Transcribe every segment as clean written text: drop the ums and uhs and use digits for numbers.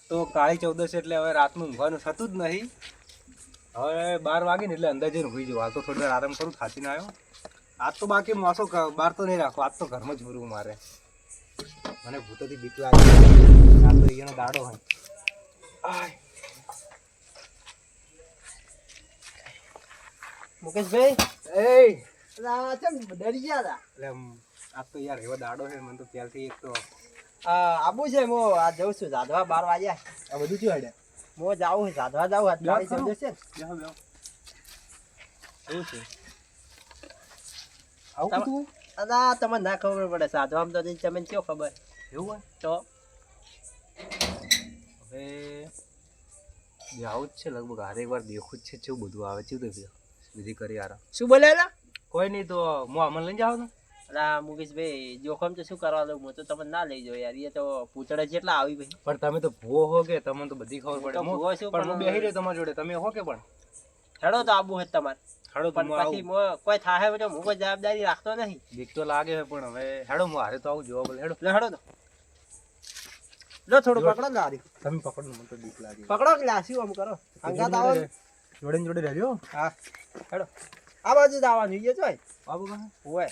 તો કાળી ચૌદશ એટલે હવે રાતનું ઊંઘવાનું થતું જ નહીં. હવે 12 વાગે ને એટલે અંદર જઈને ઊંઘી જવું. હાલ તો થોડી વાર આરામ કરું, થાકીને આવ્યો. આજ તો બાકી મોસો બહાર તો નહીં રાખો, આજ તો ઘરમાં જ ભરવું મારે. મને ભૂતોથી બીક લાગે. આ તો અહીંયાનો દાડો હોય. મુકેશભાઈ એ ડરી ગયા હતા. એટલે આજ તો યાર એવો દાડો છે, મને તો ત્યારથી એક તો આબુ છે હું આ જઉં છું સાધવા 12 વાગ્યા. આ બધું શું હેડે? હું જાઉં સાધવા જાઉં આજ કાળી ચૌદશ છે. એવું છે આવું તું અદા તમને ના ખબર પડે સાધવામાં તો તમને કેવું ખબર એવું હોય તો હવે આવું જ છે લગભગ. હારે એક વાર દેખું જ છે કેવું બધું આવે છે. વિધિ કરી યાર શું બોલેલા કોઈ નહીં તો હું અમન લઈને જાઉં ને. અલા મુકેશભાઈ જોખમ તો શું કરવા દઉં, હું તો તમને ના લઈ જાઉં યાર. એ તો પૂછડા જેટલા આવી ભાઈ. પણ તમે તો ભૂવો હો કે તમને તો બધી ખબર પડે. ભૂવો શું પણ હું બેહી રહ્યો તમારી જોડે, તમે હો કે પણ હેડો તો આબુ હે તમારે. હેડો તો પણ પછી કોઈ થાય તો હું કોઈ જવાબદારી રાખતો નહીં. બીક તો લાગે છે પણ હવે હેડો હું હારે તો આવું જોવા બોલે. હેડો હેડો તો લો થોડું પકડો ને હારી. તમે પકડો, મને તો બીક લાગે. પકડો કે લાસ્યું આમ કરો અંગાત આવો. જોડે જોડે રહેજો. હા હેડો આ બાજુ જ આવવાનું જોઈએ જોઈ બાબુ કહે હોય.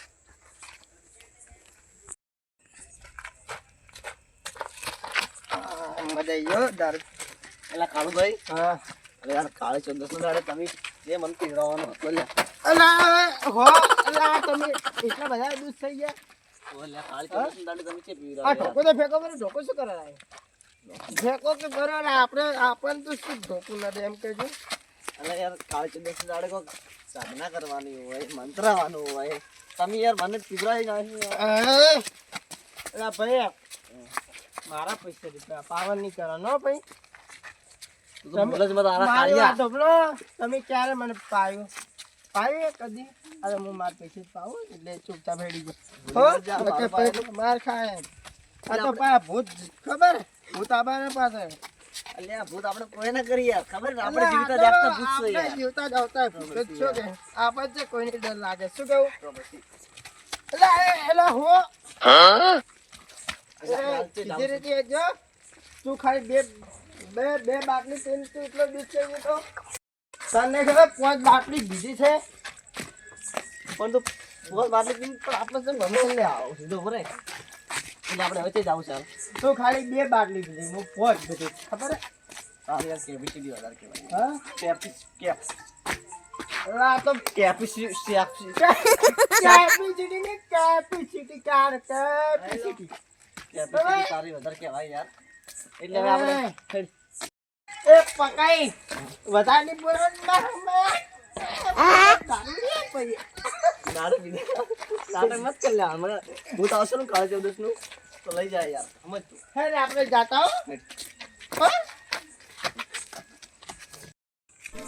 મજા આવી ગયો દાર. એલા કાળુભાઈ, હા અરે યાર કાળી ચૌદશ નો દાડે તમે જે મન પીવડાવવાનો હતો લ્યા. અલા હો અલા તમે એટલા બધા દૂધ થઈ ગયા. લ્યા કાળી ચૌદશ નો દાડે તમે જે આ પીવડાવ્યા. ઢોકો તો ફેંકો મને ઢોકો શું કરે ફેંકો કે કરો ને આપણે તો શું ઢોકું ના દે એમ કહેજો. અલા યાર કાળી ચૌદશ નો દાડે કોઈક સાધના કરવાની હોય, મંત્રવાનું હોય. તમે યાર મને પીવડાવી નાખ્યું. અલા ભાઈ મારા પૈસા દીધા પાવન નહીં કરવાનો ભાઈ. મગજમાં તારા મારી કાળિયા. વાત સાંભળો. તમે ક્યારે મને પાયો કદી? અરે હું મારા પૈસે જ પાવું એટલે ચૂપચાપ હેડી ગયો. માર ખાય આ તો પા ભૂત ખબર ભૂત આબાને પાસે અલ્યા ભૂત આપણે કોઈ ના કરી યાર. ખબર ને આપણે જીવતા જાગતા ભૂત છો યાર. જીવતા જાવતા ભૂત જ છો કે આપણે છે કોઈને ડર લાગે શું કેવું? એલા હો સીધી રીતે જો તું ખાલી બે બાટલી તેલ તું એટલો દૂધ છે તો તને ખબર 5 બાટલી દીધી છે પણ તો બોલ બાટલી પીને પણ આપણે શું ગમે લે આવો સીધો ભરે. એટલે આપણે હવે જ આવું ચાલ. તું ખાલી 2 બાટલી દીધી હું 5 દીધી ખબર હે? હા યાર કેપેસિટી વધારે કહેવાય. હા આ તો કેપેસિટી કેપેસિટી કાર કેપેસિટી તારી વધારે કહેવાય યાર. એટલે હવે આપણે એ પકાઈ વધારે બોલો દારૂ પીને નાટક મત કર લે. હમણાં ભૂત આવશે ને કાળી ચૌદશ નું તો લઈ જાય યાર. સમજ તું. હે આપણે જાતા હો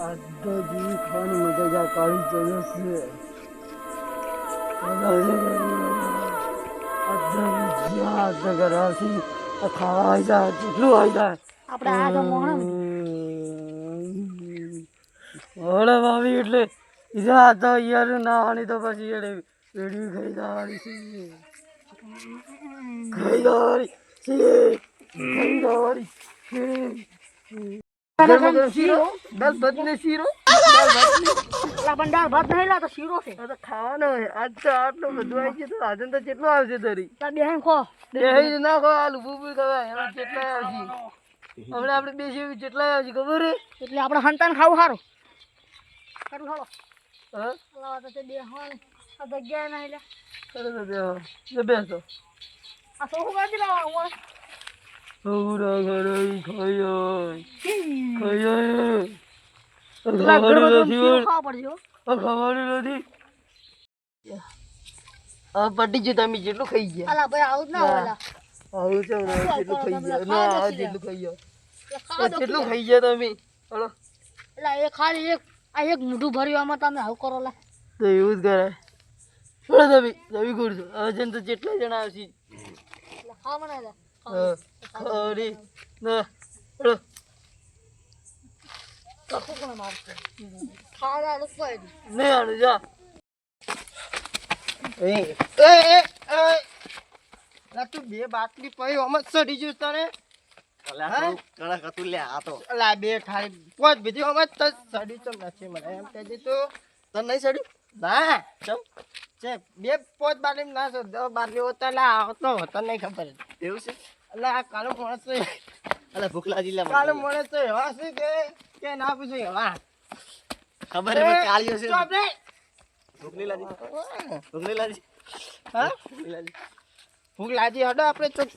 અડધી ખાવાની મજા જા કાળી ચૌદશ છે. ખાવા આવી જાય જેટલું આવી જાય આપણે આ તો મોહણ ઓળે ભાભી એટલે ઈજા તો યાર નાવાની તો પછી એડે વેડી ખાઈ જવાની છે. ખાઈ જવાની છે. ખાઈ જવાની છે. શીરો દાળ ભાત ને શીરો પણ દાળ ભાત નહીં લાતો શીરો છે આ તો ખાવાનો હોય. આજ તો આટલું બધું આવી ગયું તો આજે તો કેટલું આવશે તારી તાર બેહન ખો એ ના ખો આલુ બુબુ ખવાય એમાં કેટલા આવશે. હમણાં આપણે બેસી કેટલા આવશે ખબર હે? એટલે આપણે હંતાન ખાવું સારું સારું હાલો હા લાવા તો તે બેહન આ જગ્યાએ નહીં લે ચલો બેસો. આ સોહું કાઢી લાવવા સૌરા ઘરે ખાયો ખાવા પડશે હો. ખાવાનું નથી. આ પટી ગયું તમે જેટલું ખાઈ ગયા. અલા ભાઈ આવું જ ના હોય લા. આવું છે ને જેટલું ખાઈ ગયા. ના આ જેટલું ખાઈ ગયા. ખાવા દો કેટલું ખાઈ ગયા તમે? હલો એટલે એ ખાલી એક મોઢું ભર્યું આમાં તમે આવું કરો લા. તો એવું જ કરાય. હલો તમે કરશો હવે છે ને તો જેટલા જણા આવશે. એટલે ખાવા મને લે ખાવાની ના હલો કખો કોણ મારશે ખાવા લોકો નહીં આનું જા. તું 2 બાટલી પડી આમ જ સડી ગયું તને અલ્યા હા? તું કડક હતું લે આ તો અલા બે ખાલી પોત બીજી અમત તો સડી ચમ નથી મને એમ કહેજે તું તને નહીં સડ્યું ના ચમ છે બે પોત બાટલી ના છો 10 બાટલી હોતા લા આવતો હતો નહીં ખબર એવું છે અલા આ કાલો માણસ તો અલ્યા ભૂખ લાગી લે મને. કાલો માણસ તો એવા છે કે ના પૂછો એવા ખબર હે કાળિયો છે ચોપ રે ભૂખ નહીં લાગી ભૂખ નહીં લાગી હા ભૂખ નહીં લાગી ભૂખ લાગી હડો આપણે ચોપ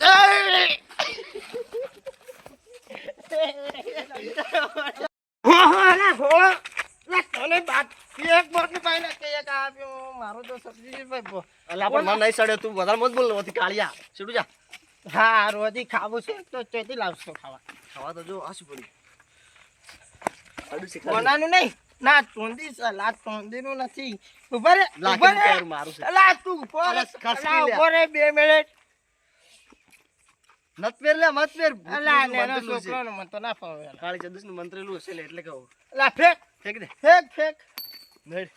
મારો તો સબ્જી ભાઈ અલ્યા પણ મને નહીં સડ્યો તું વધારે મત બોલ નથી કાળિયા સીધું જા હા રોજી ખાવું છે તો ચોથી લાવશો ખાવા ખાવા તો જો આ શું પડ્યું અડું છે કોનાનું નહીં ના ચોંદી સલાદ ચોંદીનું નથી ઉભા રે લાગે ઉભા રે પેર મારું છે અલા તું ઉભો રે અલા, ખસકી અલા, લે. ઉભો રે 2 મિનિટ નત પેર લે મત પેર અલા નેનો છોકરાનો મન તો ના ફાવે કાળી ચદુસ નું મંત્રેલું હશે લે એટલે કહું અલા ફેક ફેંક દે ફેક ફેક નડ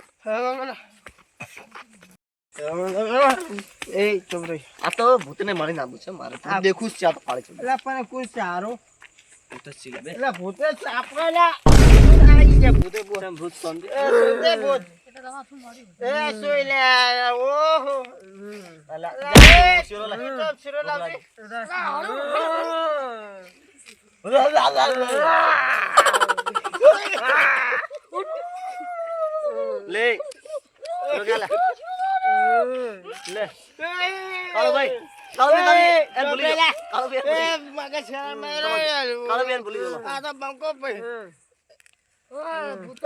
એ ચુપ રહી આ તો ભૂતને મારી નાખું છે મારે આ દેખું જ છે આ તો કાળી ચદુસ અલા પણ કોણ સારો ભૂત જ છે લે બે અલા ભૂતે સાપડા આવી ગયા ભૂતે બોલ ભૂત સમજે એ ભૂતે બોલ એટલે તમારે શું મળ્યું? એ સોઈ લે ઓહો અલા અલા શીરો લા. તો શીરો લાવજે લે રોગાલા લે કાળો ભાઈ કાળો ભાઈ તમે એ ભૂલી જાઓ કાળો ભાઈ એ મગજ શરમ મેરે કાળો ભાઈ ભૂલી જાઓ આ તો બંકો ભાઈ ઓય, ભૂત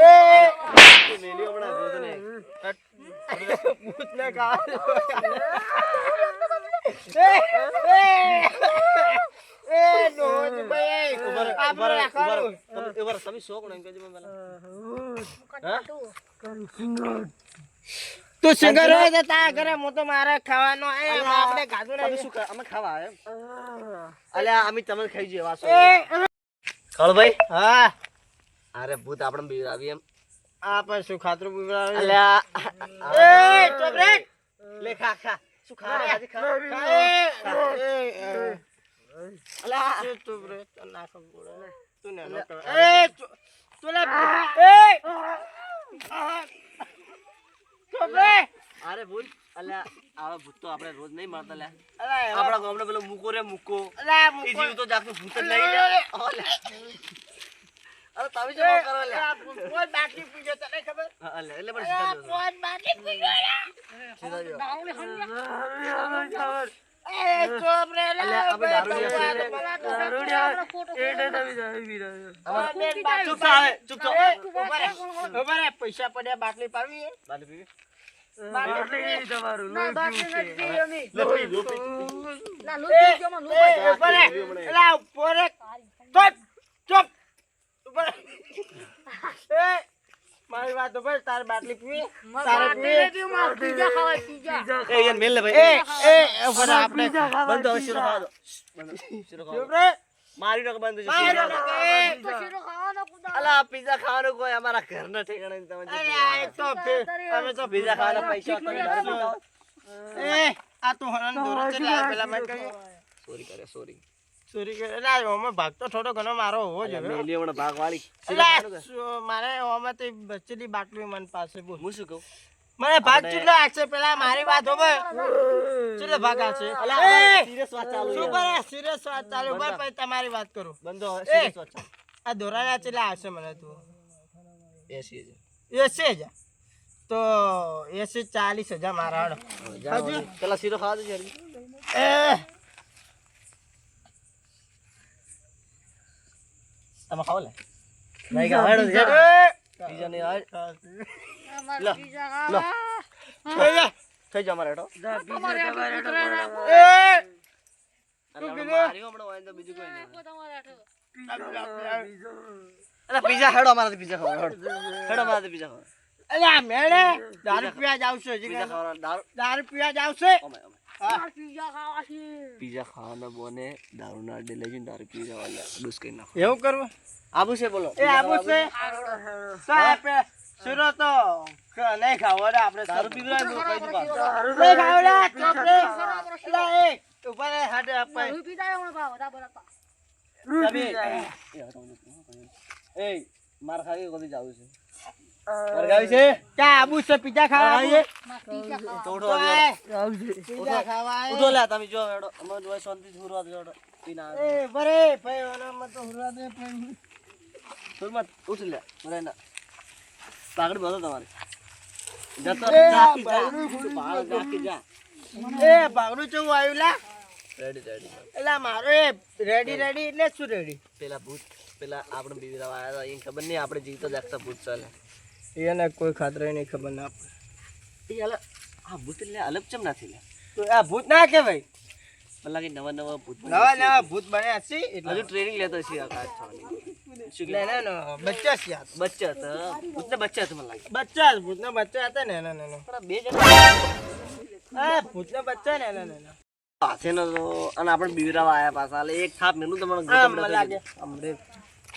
મેલી હમણાં ભૂતને ભૂતને કા એ નોજ ભાઈ ઉભર આપણે રાખવાનું ઉભર તમે શો કોણ એમ કહેજો મને કાઢ તું સિંગર હોય તો તારા ઘરે હું તો મારે ખાવાનો એ આપણે ખાધું તમે નહીં શું અમે ખાવા આવ્યા અલ્યા અમે તમે ખાઈ જઈએ વાસો કાળો ભાઈ હા અરે ભૂત આપણે બીવરાવી એમ આ પણ શું ખાતરું પીવડાવે અલ્યા એ ચૂપ રે લે ખા ખા શું ખા આજે ખા અલા ચૂપ રે તો નાખો ગોળો તું ને એ તું લે એ ચૂપ રે અરે ભૂત અલ્યા આવા ભૂત તો આપણે રોજ નહીં મારતા લે અલા આપણા ગામનો પેલો મૂકો રે મૂકો અલા એ જીવ તો જાતું ભૂત જ નહીં લે અરે તમે જો કરો લે કોઈ બાકી પૂછે તને ખબર અલે એટલે પણ સીધા જો કોઈ બાકી પૂછે સીધા જો દાવલે હંડ્યા. એ ચૂપ રે લે અલ્યા આપણે દારૂડિયા ફોટો ચૂપ થા હવે ચૂપ થા ઉભા રે પૈસા પડ્યા બાટલી પાવી બાલે પીવી ના બાકી નથી અમે. લે પી લો પી ના લૂટી જો માં લૂટી. ઉભા રે એલા ઉપર રે ચૂપ ચૂપ ઉભા રે એ મારી વાત ઉપર તાર બાટલી પીવી તારે બાટલી નથી, મારે પીઝા ખાવાય, પીઝા. એ યાર મેલ લે ભાઈ એ ઉભા રે આપણે બંધ હવે શીરો ખાવા દો બંધ શીરો ખાવા ચૂપ દો. રે મારી નો બંધ છે મારી શીરો. નો તો શીરો ખાવાનો કુદા. અલા પીઝા ખાવાનું કોઈ અમારા ઘરના ઠેકાણે તમે જે અરે આ એક તો અમે તો પીઝા ખાવાના પૈસા તમે ઘરે પીતા હો. એ આ તો હરણ દોરો છે લા પેલા મેં કહ્યું સોરી કરે સોરી ચોરી કરે ના ઓમે ભાગ તો થોડો ઘણો મારો હોવો જોઈએ મેલી હમણાં ભાગ વાળી એલા, મારે ઓમે તો બચેલી બાટલી મન પાસે બોલ હું શું કહું મને ભાગ કેટલો આશે પેલા મારી વાત હોવે કેટલો ભાગ આશે અલા એ સિરિયસ વાત ચાલુ શું છે કરે સિરિયસ વાત ચાલુ ઉપર પછી તમારી વાત કરું બંધો હવે સિરિયસ વાત ચાલુ આ દોરાના કેટલા આશે મને તું 80,000 80,000 તો 40,000 મારા હાડો હજુ પેલા શીરો ખાવા દે જલ્દી એ તમે ખાઓ લે નહીં ખાવા હેડો હેડ બીજા નહીં આય અમારે લો, પીઝા લો. ખાવા. ખાઈ જા મારે હેડો તમારે આટલું કૂતરા નાખો. એ અરે હમણાં માર્યો હમણાં હોય તો બીજું કોઈ નહીં નાખો તમારે આટલું. અરે પીઝા હેડો અમારાથી પીઝા ખાવા હેડો હેડો અમારાથી પીઝા ખાવા અલ્યા મેળે દારૂ પીવા જાવ છો પીઝા ખાવાના દારૂ પીવા જાવ છે ઓમે ઓમે મારે પીઝા ખાવા છે. પીઝા ખાવાના બોને દારૂના અડ્ડે લઈ જઈને દારૂ પી જવા ડૂસ કરી નાખો એવું કરવું આબુ છે બોલો એ આબુ છે તો આપે સુરો તો નહીં ખાવો રે આપણે દારૂ પીવડાય તો કઈ દઉં પાછું. નહીં ખાવો રે ચોપડે. અલા, એ ઉપર રે હાડે અપાય હું પીતા આવ્યો હમણાં ભાવ, બધા બધા. તમે એ માર ખાવી કોથી જાવું છે માર ખાવી છે ક્યાં આબુ છે પીઝા ખાવા આબુ? તો ઉઠો પીઝા ખાવા આયા? ઉઠો લે તમે જો હેડો અમે જો શાંતિ થી હુરવા દેડો પીને આવે એ બરે ભાઈ ઓલામાં તો હુરવા દે ભાઈ. થોડ મત ઉઠ લે બરે ના પાગડી બધો તમારી જતો એ જાકી જા બાવડું ફૂલ બાળ જાકી જા એ બાગડું ચેવું આવ્યું લા? રેડી એલા મારો એ રેડી એટલે શું રેડી? પેલા ભૂત પેલા આપણે બીવીરા આયા હતા એને ખબર નહીં આપણે જીવતો જાગતા ભૂત ચાલે એને કોઈ ખાતરે નહીં ખબર ના પડે. એ અલગ આ ભૂત એટલે અલગ ચમ નથી લે તો આ ભૂત ના કહેવાય. પેલા કે નવા ભૂત નવા ભૂત બન્યા છે એટલે હજુ ટ્રેનિંગ લેતો છે આ કાચ થવાની શું કે ના બચ્ચા છે આ. બચ્ચા હતા ભૂતના બચ્ચા હતા મને લાગે બચ્ચા જ ભૂતના બચ્ચા હતા ને એના. પણ આ બે જણા હા ભૂતના બચ્ચા ને એના. પાછેનો તો અને આપણે બીવરાવા આયા પાછા એટલે એક થાપ મેલું તમને આમ મને લાગે હમણે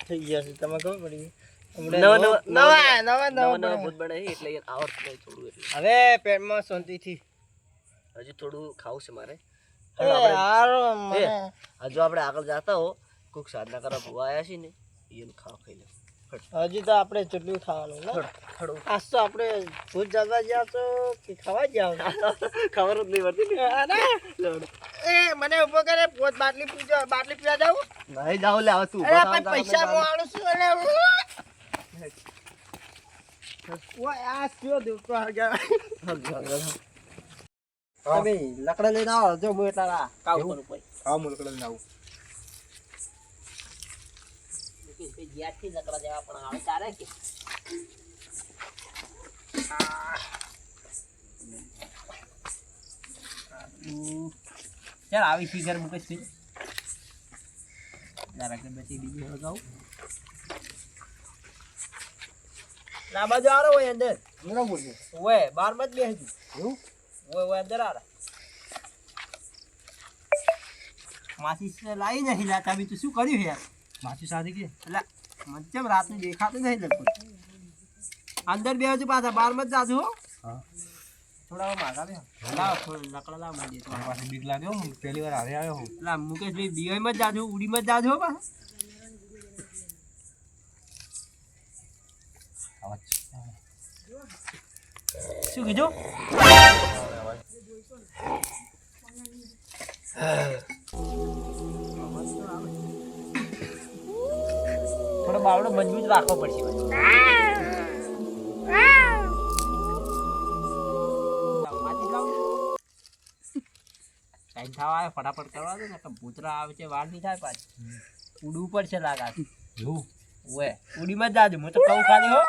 થઈ ગયા છે તમે ખબર પડી? નવા ભૂત બને છે એટલે યાર આવડતું નહીં થોડું એટલે હવે પેટમાં શાંતિથી હજુ થોડું ખાવું છે મારે એ હારો મને હજુ આપણે આગળ જતા હો કોઈક સાધના કરવા ભૂવા આવ્યા છે ને એનું ખાવા ખાઈ લે હજી તો આપણે જેટલું ખાવાનું ને આજ તો આપણે ભૂત જવા ગયા તો કે ખાવા ગયા ખબર જ નહીં પડતી એ મને ઉભો કરે પોત બાટલી પીવા જાવ. નહીં જાવ લે હવે તું અરે પણ પૈસા હું આલું છું એટલે ઓય આ શું દુખો ગયા તમે લકડા લઈને આવો જો હું એટલા કાવ કરું કોઈ હા મુલકડ લઈને આવું જ્યાંથી લકડા દેવા પણ આવે તારે કે ચાલ આવી ફિગર મૂકે છે જરા કે પછી બીજું લગાવું ના બાજુ આરો હોય અંદર બરાબર છે ઓય બાર મત બેસી એવું ઓય અંદર આરા માસી લાવી નથી લાતા બી તું શું કર્યું યાર માછી સાદી કે એટલે મચમ રાતનું દેખાતું નહીં લગભગ અંદર બેસજો પાછા બાર મત જાજો હો હા થોડા માગા બે લાવ થોડું લકડા લાવ મને તો મારી પાસે બીક લાગે હું પહેલી વાર હારે આવ્યો હું લા મુકેશભાઈ બીવાય મત જાજો ઉડી મત જાજો હો પાછા આવાજ શું કીધું થોડો બાવડો મજબૂત રાખવો પડશે ટાઈમ થવા આવે ફટાફટ કરવા દો ને કે ભૂતરા આવે છે વાર નહીં થાય પાછી ઉડવું પડશે લાગા એવું ઓએ ઉડીમાં જ જાજો હું તો કહું ખાલી હો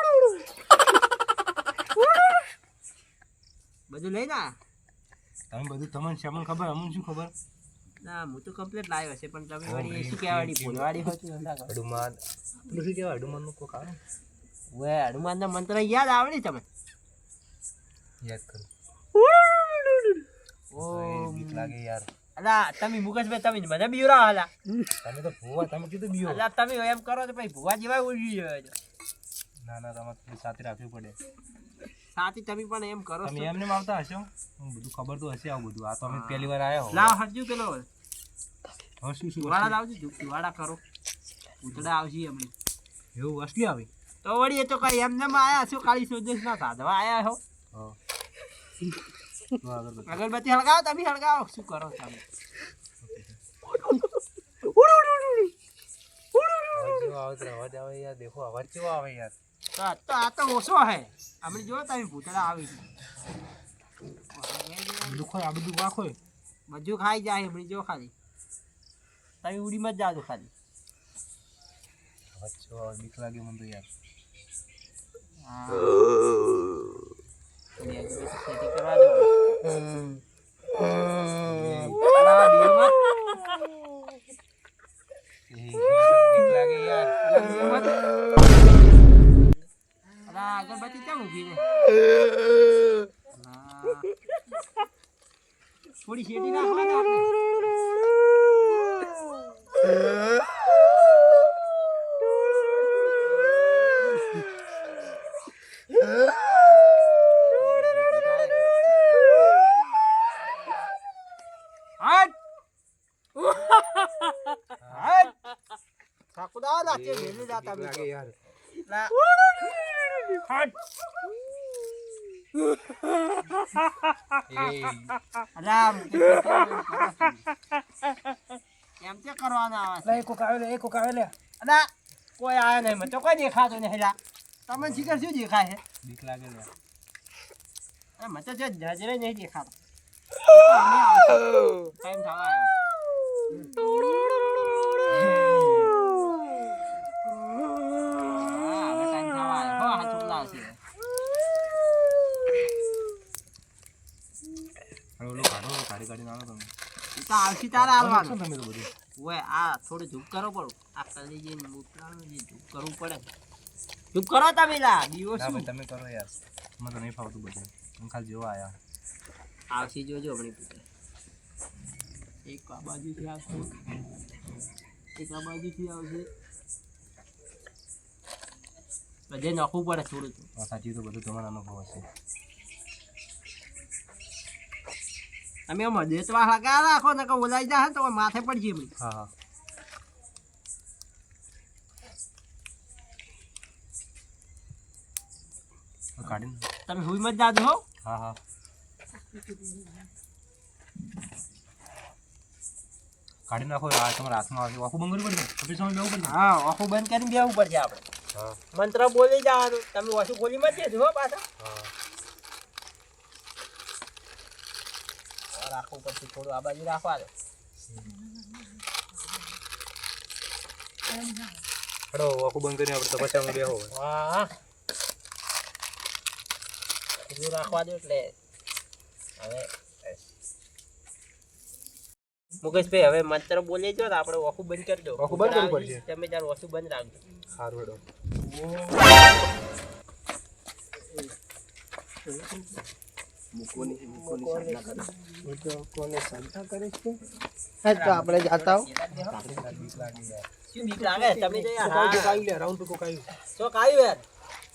બધું લઈ ના તમે બધું તમને શ્યામન ખબર અમને શું ખબર ના હું તો કમ્પ્લીટ લાવ્યો છે પણ તમે વળી શું કહેવાડી ભૂલવાડી હોય તો હનુમાન પેલું શું કહેવાય હનુમાનનું કોક આવે ઓએ હનુમાનના મંત્ર યાદ આવડે તમને યાદ કરો ઓ બીક લાગે યાર અલા તમે મુકેશભાઈ તમે મને બીવરા હાલા તમે તો ભૂવા તમે કીધું બીઓ અલા તમે એમ કરો તો પછી ભુવા જેવા ઉડી જાય ના ના તમારે થોડી સાથે રાખવી પડે સાથી તમે પણ એમ કરો તમે એમને આવતા હશો બધું ખબર તો હશે આવું બધું આ તો અમે પહેલી વાર આવ્યા હો લાવ હરજુ પેલો હવે શું શું વાડા લાવજો વાડા કરો ઉતડા આવશે એમને એવું અસલી આવી તો વળી એ તો કઈ એમને આયા છો કાળી સોદેશ ના સાધવા આયા હો હા અગરબત્તી હળગાવો તમે હળગાવો શું કરો તમે અવાજ આવે યાર દેખો અવાજ કેવો આવે યાર તો આ તો ઓછો હે આપણે જો તમે ભૂતડા આવી દુખો આ બધું વાખો બધું ખાઈ જાય હમણાં જો ખાલી તમે ઉડીમાં જ જાજો ખાલી અવાજ કેવો આવે બીક લાગે મને તો યાર સેટિંગ કરવા દો અલા દીવમાં બીક લાગે યાર અલા અગરબત્તી કેમ ઊભી છે થોડી શેટી નાખવા દો આપણે લાવો ના તે મેલી જાતા બીક લાગે યાર. લા એ રામ કેમ તે કરવાના આવે લે કોક આવે લે એ કોક આવે લે. અલા કોઈ આયા નહીં મને તો કોઈ દેખાતો નહીં હેલા તમને શીખર શું દેખાય છે બીક લાગે લે. મને તો જજરે નહીં દેખાતો ટાઈમ થવા હવે ઓલો કાઢી કાઢીને આવો તમે. આવશે તારે આવવાનું શું તમે તો બધું ઓય આ થોડું ઝૂપ કરો પડું આ કલીજી મૂતરાનું જે ઝૂપ કરવું પડે ઝૂપ કરો તમે લા દીવો ના શું ભાઈ તમે કરો યાર. મને તો નહીં ફાવતું બધું. હું ખાલી જોવા આયા. આવશે જોજો હમણાં પૂછે એક આ બાજુથી આવશે એક આ બાજુથી આવશે બધે નાખવું પડે થોડું આ સાચી તો બધું તમારો અનુભવ હશે. તમે આમ દેતવા લગા રાખો ને કે ઓલાઈ જાય તો માથે પડી જાય હમણાં. હા હા. કાઢીને. તમે હુઈ મત જાજો હો હા હા. કાઢી નાખો. આ તમારા હાથમાં આવશે. આખું બંગડી પડશે. પછી સમય બેવું પડશે. હા આખું બંધ કરીને બેવું પડશે આપણે હા મંત્ર બોલી જવાનું તમે ઓછું બોલી મત દેજો હો પાછા હા. રાખવું પડશે થોડું આ બાજુ રાખવા દો હેડો આખું બંધ કરીને આપણે તપસ્યામાં બેહો. વાહ બધું રાખવા દો એટલે હવે મુકેશભાઈ હવે મંત્ર બોલી જો ને આપણે ઓખું બંધ કરી દો આખું બંધ કરવું પડશે. તમે તાર ઓછું બંધ રાખજો સારું હેડો. આપણે જાતા હો બીક લાગે યાર. શું બીક લાગે તમે તો યાર કોક હા. આવ્યું લે. રાઉન્ડ પર કોક આવ્યું. તો કાયું યાર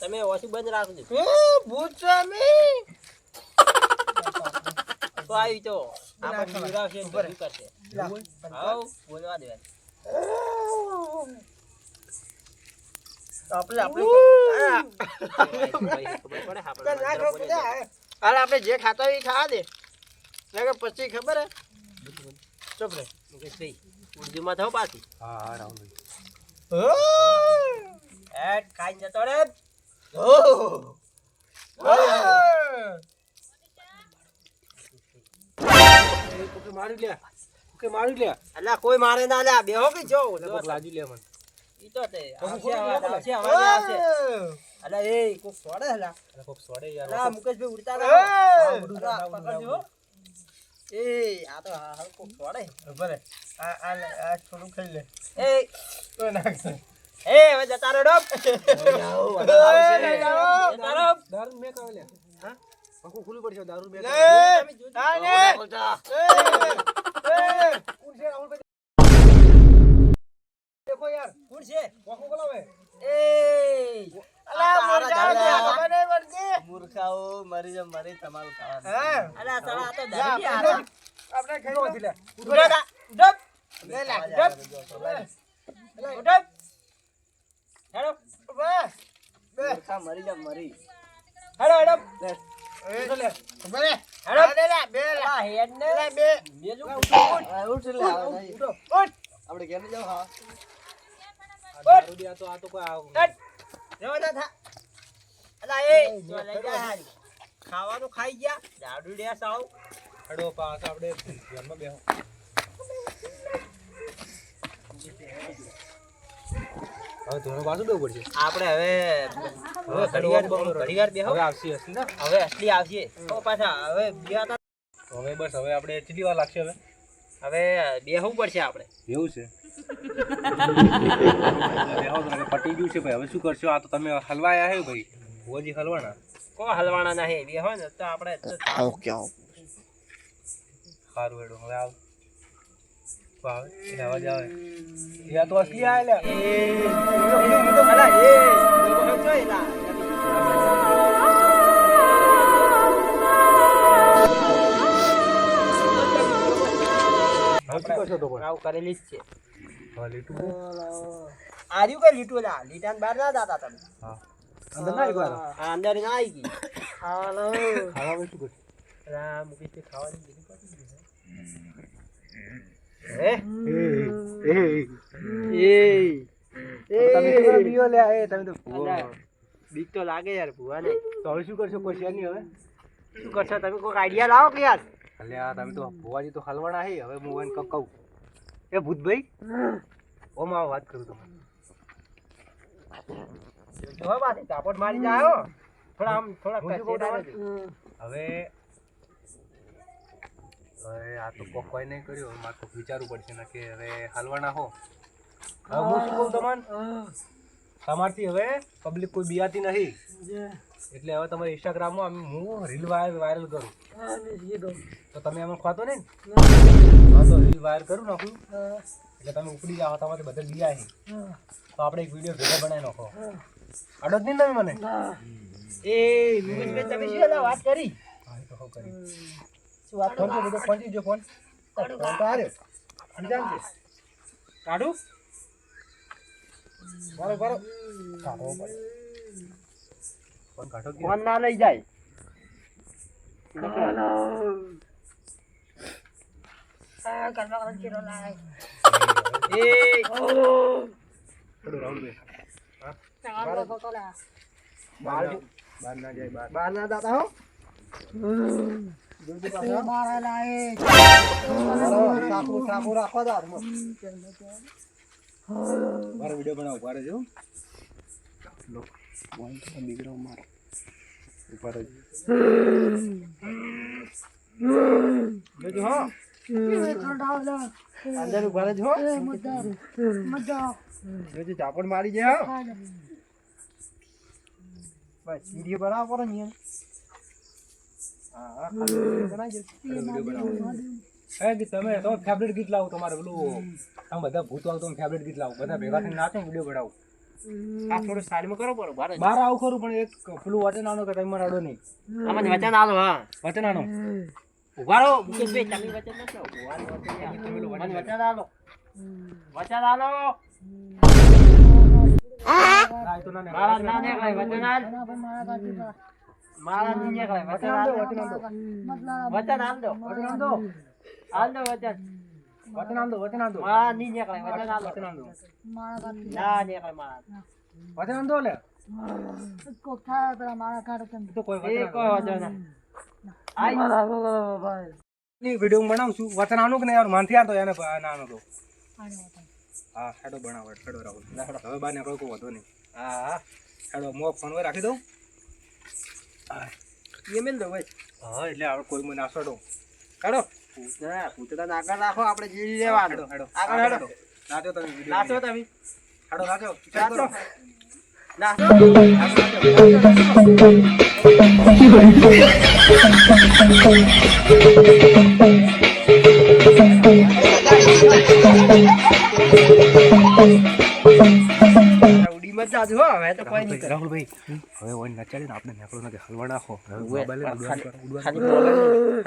તમે ઓછું બંધ રાખજો ભૂત તો આવી તો આપણે નિરાશે ને બધું કરશે હાઉ બોલવા દે આપણે આપણે જે ખાતા હોય એ ખાવા દે પછી ખબર હે ચપ રે મુકેશભાઈ ઉર્દુમાં થાવ પાછી હા હા રાઉન્ડ ભાઈ. એડ ખાઈ જતો રે કોકે મારી લે. કોકે મારી લે. અલા કોઈ મારે ના લ્યા બેહો કે જો કોક લાજી લે મને. ઈ તો તે પછી આવશે ખોટું અવાજ આવશે અલા એ કોક છોડે હલા અરે કોક સોડે યાર. અલા મુકેશભાઈ ઉડતા રહો બધું અલા, રાઉન્ડ, પકડજો હો. એ આ તો હા કોક છોડે બરે. આ થોડું ખાઈ લે. એ તો નાખશે. એ હવે જતા રહો ડોપ દારૂ મેં કાવ લે. હા આખું ખુલ્લું પડશે. દારૂ મેં દેખો યાર. કોણ છે આખું બોલાવે. એ અલા મૂર્ખાઓ મરી જ મરી તમારું ખાવાનું અલા સાલા આ તો દારૂ આરા આપણે ખાઈ લો લે. ડોપ ડોપ લે લા ડોપ ડોપ હેડો મૂર્ખા મરી જ મરી હેડો હેડો લે. બરે હેડો લે બે લા હેડ ને બે બેજુ ઉઠ લે ઉઠ આપણે ઘેર જાવ હા દારૂ દે. આ તો કોઈ આવું. રેવા દા થા અલા એ જો લઈ જા હારી ખાવાનું ખાઈ ગયા દારૂ ડે સાવ હેડો પાસ આપણે ઘરમાં બેહો. હવે ધોરણ પાછું બેવું પડશે. આપણે હવે ઘડીવાર બેહો હવે આવશે હશે ને. હવે અસલી આવશે તો પાછા હવે બેહતા હવે બસ હવે આપણે કેટલી વાર લાગશે હવે. હવે બેહવું પડશે આપણે એવું છે. બેહો તો હવે પટી ગયું છે ભાઈ. હવે શું કરશો? આ તો તમે હલવાયા હે ભાઈ. હોજી હલવાના. કો હલવાના નહીં બેહો ને તો આપણે સારું હેડો હવે આવ. આવે એટલે અવાજ આવે. યા તો અસલી આયા લે. અલા એ જોઈ લા હવે શું કરશો તો પણ? આવું કરેલી જ છે હા લીટું. આર્યું કઈ લીટું લા લીટાન બહાર ના જાતા તમે હા અંદર ના એક વાર આ અંદર ના આવી ગઈ હાલો ખાવા શું કર રામ મુકેશ તે ખાવાની બીજી પાછી તમે કેવા બીઓ લે એ તમે તો ભૂવા. બીક તો લાગે યાર ભુવા ને તો હવે શું કરશો કોઈ છે નહીં હવે શું કરશો તમે કોઈ આઈડિયા લાવો કે યાર અલ્યા તમે તો ભુવાજી તો હલવાના હે હવે હું એને કહું એ ભૂતભાઈ ઓમાં વાત કરું તમને જો બાદ ચાપટ મારી જાયો થોડા આમ થોડા હું શું કહું કચેડા તમને? હવે આ તો કોઈ નહીં કર્યું હવે મારે તો વિચારવું પડશે ને કે હવે હાલવાના હો હવે હું શું કહું તમને તમારથી હવે પબ્લિક કોઈ બિયાતી નહીં એટલે હવે તમારે ઇન્સ્ટાગ્રામમાં હું રીલ વાયરલ કરું તો તમે એમાં ખાતો નહીં ને? હા તો રીલ વાયરલ કરું નાખું એટલે તમે ઉપડી જાઓ તમારે બધા બિયા છે તો આપણે એક વિડીયો ભેગા બનાવી નાખો અડો જ નહીં તમે મને એ મુકેશભાઈ તમે શું એલા વાત કરી હા એ તો હો કરી શું વાત ફોન તો બધો પહોંચી ગયો ફોન ફોન તો આવ્યો અંજામ છે કાઢું બરો કાઢો પડે ફોન કાઢો કે ફોન ના લઈ જાય એ થોડું રાઉન્ડ બે બાર બહાર ના જાય બહાર બાર ના જાતા હો સાપુ રાખવા દો હાથમાં. મારો વિડીયો બનાવો ઉભા રહેજો ઉપર જ જોજો હો અંદર ઉભા રહેજો હો જોજો ચાપડ મારી જાય હો બસ વિડીયો બનાવો પડે ને હા વિડીયો બનાવી વિડીયો બનાવો હે કે તમે તો ફેવરેટ ગીત લાવો તમારે પેલું તમે બધા ભૂત વાળું તમે ફેવરેટ ગીત લાવો બધા ભેગા થઈને નાચો વિડીયો બનાવો આ થોડું સાઈડમાં કરો બરો બાર બહાર આવું ખરું પણ એક પેલું વચન આનો કે તમે મને અડો નહીં આમાં વચન આલો હા વચન આનો ઉભા રહો મુકેશભાઈ તમે વચન નથી ઉભા રહો વચન આલો વચન આલો ના એ તો ના મારા ના નીકળાય વચન આલ મારા ની નીકળાય વચન આલ વચન આનો વચન આલ દો વચન આનો આલ દો વચન વચન આનો વચન આનો મારા ની નીકળાય વચન આલ વચન આનો ના નીકળાય મારા વચન આનો લે તો કોઈ એ વચન કોઈ વચન ના આઈ ની વિડીયો બનાવશું વચન આનું કે નહીં યાર માનથી આ તો એને નાનો તો હા હેડો બનાવો હેડો રાહુલ હવે બહાર નીકળો કોઈ વધો નહીં હા હેડો મો ફોન પર રાખી દઉં એ મેલ દો ભાઈ હા એટલે આપણે કોઈ મને નાસડો કાઢો પૂતળા આગળ રાખો આપણે જીરી લેવાનું હેડો હેડો આગળ હેડો નાચો તમે વિડીયો નાચો તમે હેડો નાચો નાચો ઉડી મત જાજો હો હવે તો કોઈ નહીં કરે રાહુલભાઈ હવે ઓય નચાડી ને આપણે નીકળો ને કે હલવા નાખો હવે મોબાઈલ ઉડવા ખાલી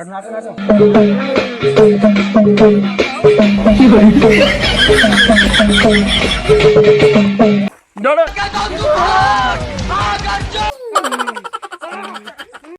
નાચો નાચો દોડો